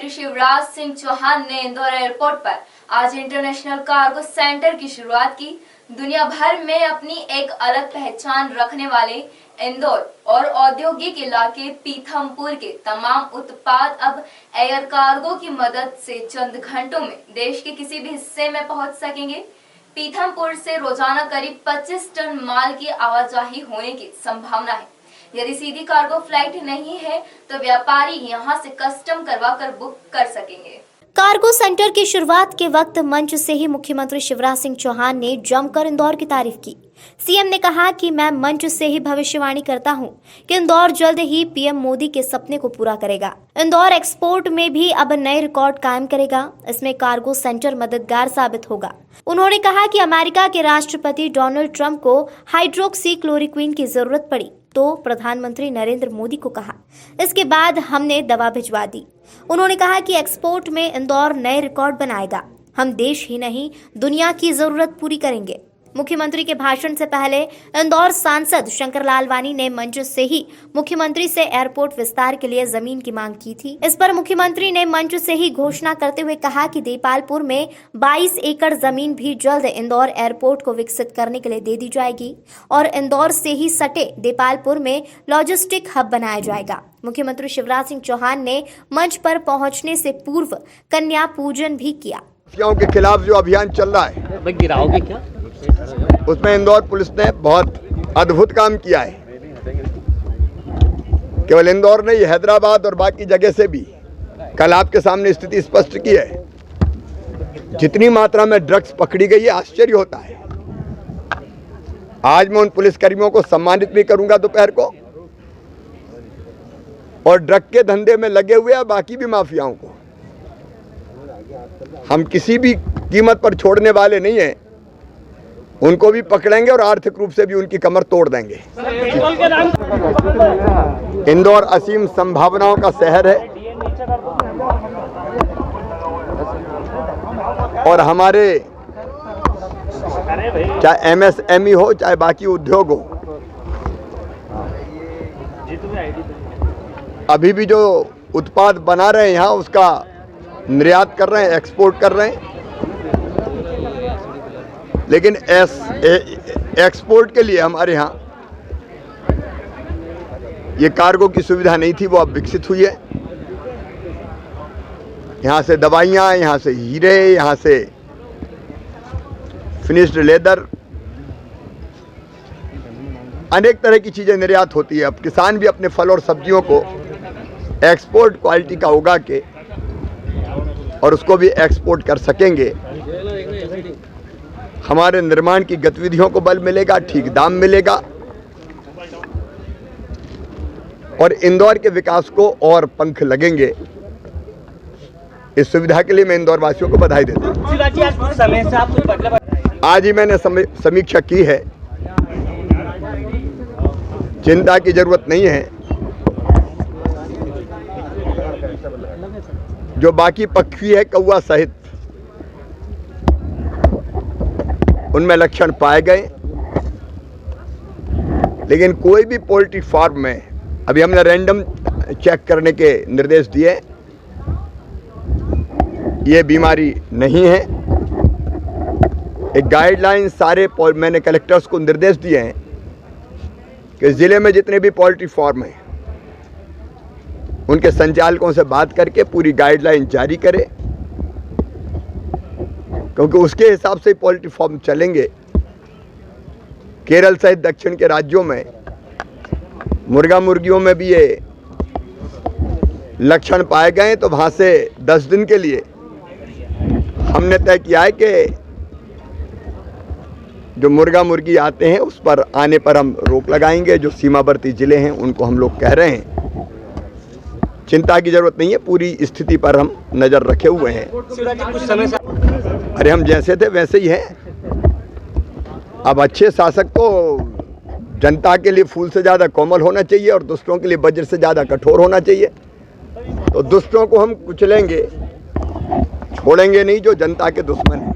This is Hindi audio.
मुख्यमंत्री शिवराज सिंह चौहान ने इंदौर एयरपोर्ट पर आज इंटरनेशनल कार्गो सेंटर की शुरुआत की। दुनिया भर में अपनी एक अलग पहचान रखने वाले इंदौर और औद्योगिक इलाके पीथमपुर के तमाम उत्पाद अब एयर कार्गो की मदद से चंद घंटों में देश के किसी भी हिस्से में पहुंच सकेंगे। पीथमपुर से रोजाना करीब 25 टन माल की आवाजाही होने की संभावना है। यदि सीधी कार्गो फ्लाइट नहीं है तो व्यापारी यहां से कस्टम करवाकर बुक कर सकेंगे। कार्गो सेंटर की शुरुआत के वक्त मंच से ही मुख्यमंत्री शिवराज सिंह चौहान ने जमकर इंदौर की तारीफ की। सीएम ने कहा कि मैं मंच से ही भविष्यवाणी करता हूं कि इंदौर जल्द ही पीएम मोदी के सपने को पूरा करेगा। इंदौर एक्सपोर्ट में भी अब नए रिकॉर्ड कायम करेगा। इसमें कार्गो सेंटर मददगार साबित होगा। उन्होंने कहा कि अमेरिका के राष्ट्रपति डोनाल्ड ट्रंप को हाइड्रोक्सी क्लोरोक्विन की जरूरत पड़ी तो प्रधानमंत्री नरेंद्र मोदी को कहा। इसके बाद हमने दवा भिजवा दी। उन्होंने कहा कि एक्सपोर्ट में इंदौर नए रिकॉर्ड बनाएगा। हम देश ही नहीं दुनिया की जरूरत पूरी करेंगे। मुख्यमंत्री के भाषण से पहले इंदौर सांसद शंकर लालवानी ने मंच से ही मुख्यमंत्री से एयरपोर्ट विस्तार के लिए जमीन की मांग की थी। इस पर मुख्यमंत्री ने मंच से ही घोषणा करते हुए कहा कि देपालपुर में 22 एकड़ जमीन भी जल्द इंदौर एयरपोर्ट को विकसित करने के लिए दे दी जाएगी और इंदौर से ही सटे देपालपुर में लॉजिस्टिक हब बनाया जाएगा। मुख्यमंत्री शिवराज सिंह चौहान ने मंच पर पहुंचने से पूर्व कन्या पूजन भी किया। के खिलाफ जो अभियान चल रहा है गिराओगे क्या? उसमें इंदौर पुलिस ने बहुत अद्भुत काम किया है। केवल इंदौर नहीं, हैदराबाद और बाकी जगह से भी कल आपके सामने स्थिति स्पष्ट की है। जितनी मात्रा में ड्रग्स पकड़ी गई है, आश्चर्य होता है। आज मैं उन पुलिसकर्मियों को सम्मानित भी करूंगा दोपहर को, और ड्रग के धंधे में लगे हुए बाकी भी माफियाओं को हम किसी भी कीमत पर छोड़ने वाले नहीं हैं। उनको भी पकड़ेंगे और आर्थिक रूप से भी उनकी कमर तोड़ देंगे। इंदौर असीम संभावनाओं का शहर है और हमारे चाहे एमएसएमई हो चाहे बाकी उद्योग हो, अभी भी जो उत्पाद बना रहे हैं यहाँ उसका निर्यात कर रहे हैं, एक्सपोर्ट कर रहे हैं। लेकिन एक्सपोर्ट के लिए हमारे यहाँ ये कार्गो की सुविधा नहीं थी, वो अब विकसित हुई है। यहाँ से दवाइयाँ, यहाँ से हीरे, यहाँ से फिनिश्ड लेदर, अनेक तरह की चीज़ें निर्यात होती है। अब किसान भी अपने फल और सब्जियों को एक्सपोर्ट क्वालिटी का उगा के और उसको भी एक्सपोर्ट कर सकेंगे। हमारे निर्माण की गतिविधियों को बल मिलेगा, ठीक दाम मिलेगा और इंदौर के विकास को और पंख लगेंगे। इस सुविधा के लिए मैं इंदौर वासियों को बधाई देता हूँ। आज ही मैंने समीक्षा की है, चिंता की जरूरत नहीं है। जो बाकी पक्षी है कौवा सहित, उनमें लक्षण पाए गए, लेकिन कोई भी पोल्ट्री फार्म में अभी हमने रैंडम चेक करने के निर्देश दिए, ये बीमारी नहीं है। एक गाइडलाइन सारे मैंने कलेक्टर्स को निर्देश दिए हैं कि ज़िले में जितने भी पोल्ट्री फार्म हैं उनके संचालकों से बात करके पूरी गाइडलाइन जारी करें, क्योंकि उसके हिसाब से पोल्ट्री फार्म चलेंगे। केरल सहित दक्षिण के राज्यों में मुर्गा मुर्गियों में भी ये लक्षण पाए गए, तो वहाँ से 10 दिन के लिए हमने तय किया है कि जो मुर्गा मुर्गी आते हैं उस पर आने पर हम रोक लगाएंगे। जो सीमावर्ती जिले हैं उनको हम लोग कह रहे हैं चिंता की जरूरत नहीं है, पूरी स्थिति पर हम नजर रखे हुए हैं। अरे हम जैसे थे वैसे ही हैं। अब अच्छे शासक को जनता के लिए फूल से ज़्यादा कोमल होना चाहिए और दुष्टों के लिए वज्र से ज़्यादा कठोर होना चाहिए। तो दुष्टों को हम कुचलेंगे, छोड़ेंगे नहीं जो जनता के दुश्मन हैं।